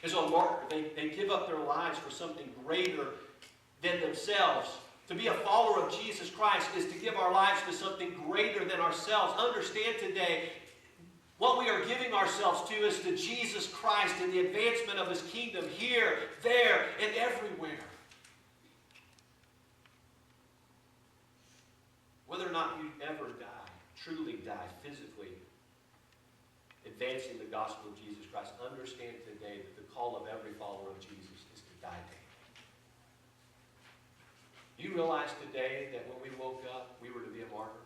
And so they give up their lives for something greater than themselves. To be a follower of Jesus Christ is to give our lives to something greater than ourselves. Understand today, what we are giving ourselves to is to Jesus Christ and the advancement of His kingdom here, there, and everywhere. Whether or not you ever die, truly die physically, advancing the gospel of Jesus Christ, understand today that the call of every follower of Jesus is to die daily. Do you realize today that when we woke up, we were to be a martyr?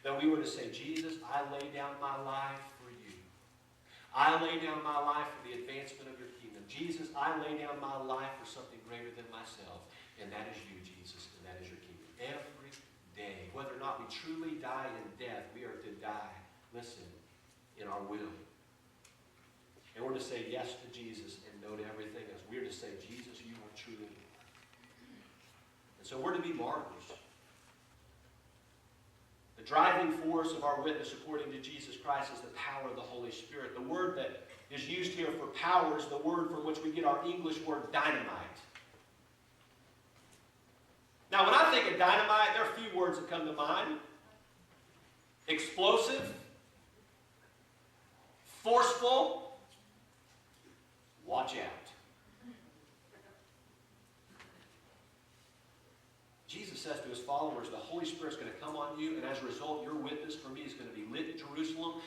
That we were to say, Jesus, I lay down my life for you. I lay down my life for the advancement of your kingdom. Jesus, I lay down my life for something greater than myself. And that is you, Jesus, and that is your kingdom. Every day, whether or not we truly die in death, we are to die, listen, in our will. And we're to say yes to Jesus and no to everything else. We're to say, Jesus, you are truly Lord. And so we're to be martyrs. The driving force of our witness according to Jesus Christ is the power of the Holy Spirit. The word that is used here for power is the word from which we get our English word dynamite. Now, when I think of dynamite, there are a few words that come to mind. Explosive, forceful, watch out. Jesus says to His followers, the Holy Spirit's going to come on you, and as a result, your witness for me is going to be lit in Jerusalem.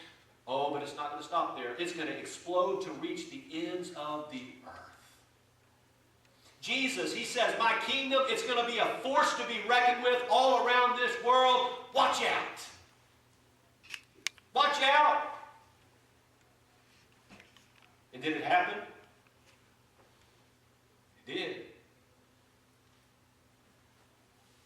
Oh, but it's not going to stop there. It's going to explode to reach the ends of the earth. Jesus, He says, my kingdom, it's going to be a force to be reckoned with all around this world. Watch out. Watch out. And did it happen? It did.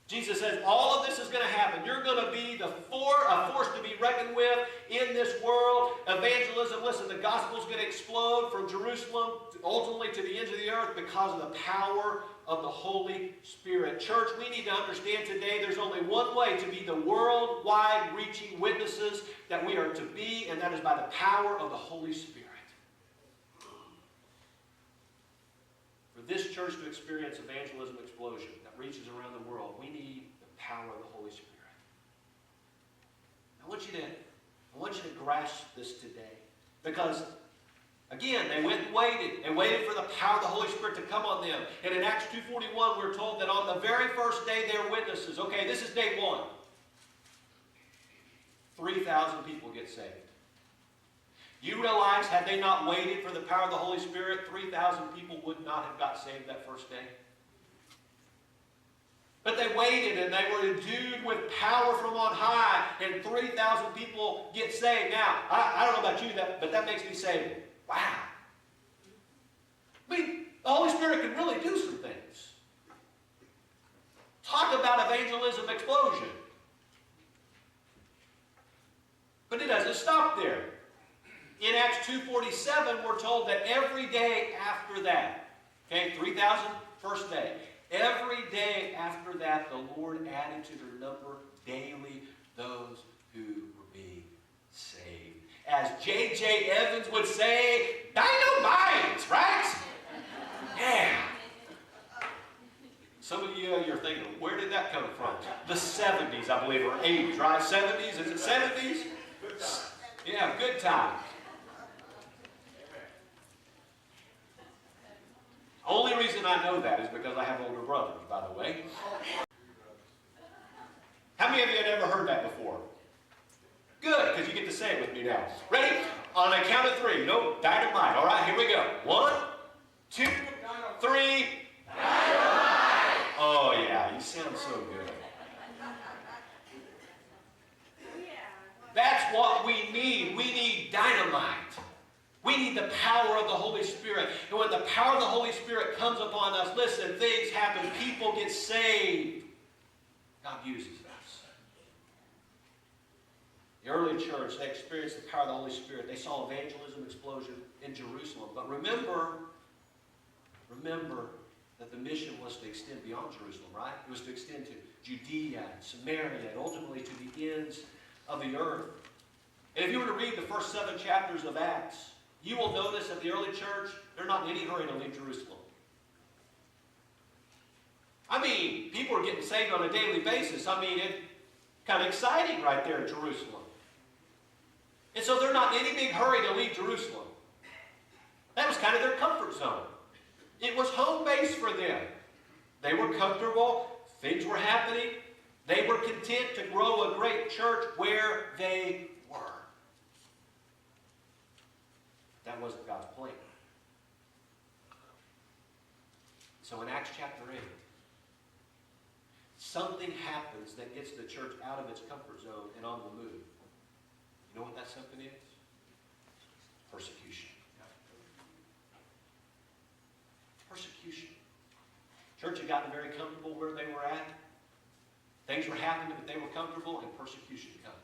Jesus says, all of this is going to happen. You're going to be a force to be reckoned with in this world. Evangelism, listen, the gospel is going to explode from Jerusalem ultimately to the ends of the earth because of the power of the Holy Spirit. Church, we need to understand today there's only one way to be the worldwide reaching witnesses that we are to be, and that is by the power of the Holy Spirit. For this church to experience evangelism explosion that reaches around the world, we need the power of the Holy Spirit. I want you to grasp this today. Because, again, they went and waited. They waited for the power of the Holy Spirit to come on them. And in Acts 2:41, we're told that on the very first day they were witnesses. Okay, this is day one. 3,000 people get saved. You realize, had they not waited for the power of the Holy Spirit, 3,000 people would not have got saved that first day. But they waited and they were endued with power from on high, and 3,000 people get saved. Now, I don't know about you, but that makes me say, wow. I mean, the Holy Spirit can really do some things. Talk about evangelism explosion. But it doesn't stop there. In Acts 2:47, we're told that every day after that, okay, 3,000 first day, every day after that, the Lord added to their number daily those who were being saved. As J.J. Evans would say, dynamite, right? Yeah. Some of you, you're thinking, where did that come from? The 70s, I believe, or 80s, right? 70s? Is it 70s? Good times. Yeah, good times. Only reason I know that is because I have older brothers, by the way. How many of you had ever heard that before? Good, because you get to say it with me now. Ready? On a count of three. No, dynamite. All right, here we go. 1, 2, 3. Dynamite! Oh, yeah, you sound so good. That's what we need. We need dynamite. We need the power of the Holy Spirit. And when the power of the Holy Spirit comes upon us, listen, things happen. People get saved. God uses us. The early church, they experienced the power of the Holy Spirit. They saw evangelism explosion in Jerusalem. But remember that the mission was to extend beyond Jerusalem, right? It was to extend to Judea and Samaria and ultimately to the ends of the earth. And if you were to read the first 7 chapters of Acts, You will notice that the early church, they're not in any hurry to leave Jerusalem. I mean, people are getting saved on a daily basis. I mean, it's kind of exciting right there in Jerusalem. And so they're not in any big hurry to leave Jerusalem. That was kind of their comfort zone. It was home base for them. They were comfortable. Things were happening. They were content to grow a great church where they were. That wasn't God's plan. So in Acts chapter 8, something happens that gets the church out of its comfort zone and on the move. You know what that something is? Persecution. Persecution. Church had gotten very comfortable where they were at. Things were happening, but they were comfortable, and persecution comes.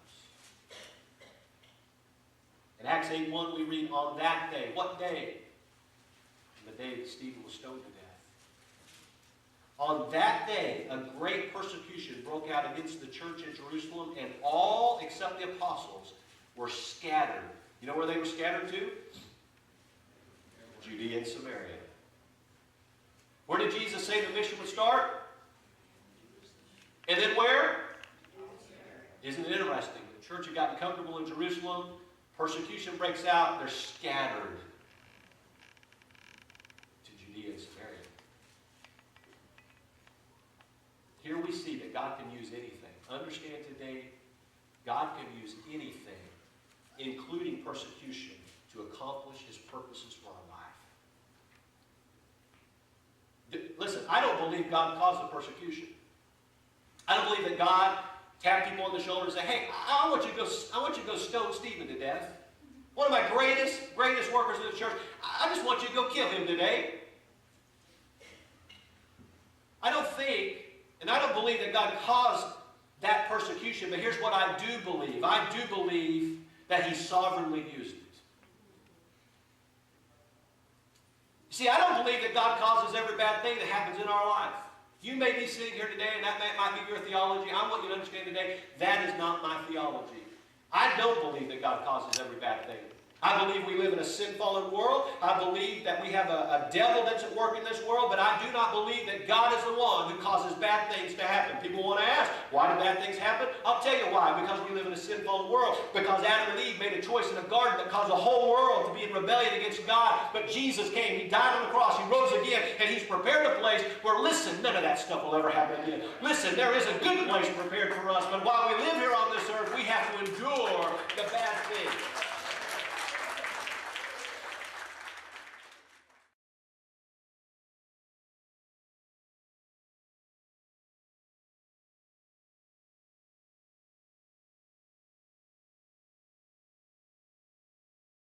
In Acts 8:1, we read, on that day. What day? The day that Stephen was stoned to death. On that day, a great persecution broke out against the church in Jerusalem, and all except the apostles were scattered. You know where they were scattered to? Judea and Samaria. Where did Jesus say the mission would start? And then where? Isn't it interesting? The church had gotten comfortable in Jerusalem. Persecution breaks out. They're scattered to Judea and Samaria. Here we see that God can use anything. Understand today, God can use anything, including persecution, to accomplish His purposes for our life. Listen, I don't believe God caused the persecution. I don't believe that God tapped people on the shoulder and said, hey, I want you to go stone Stephen to death. One of my greatest workers in the church. I just want you to go kill him today. I don't think, and I don't believe that God caused that persecution, but here's what I do believe. I do believe that He sovereignly used it. See, I don't believe that God causes every bad thing that happens in our life. You may be sitting here today, and that might be your theology. I want you to understand today, that is not my theology. I don't believe that God causes every bad thing. I believe we live in a sin-fallen world. I believe that we have a devil that's at work in this world, but I do not believe that God is the one who causes bad things to happen. People want to ask, why do bad things happen? I'll tell you why. Because we live in a sin-fallen world. Because Adam and Eve made a choice in the garden that caused the whole world to be in rebellion against God. But Jesus came. He died on the cross. He rose again. And He's prepared a place where, listen, none of that stuff will ever happen again. Listen, there is a good place prepared for us. But while we live here on this earth,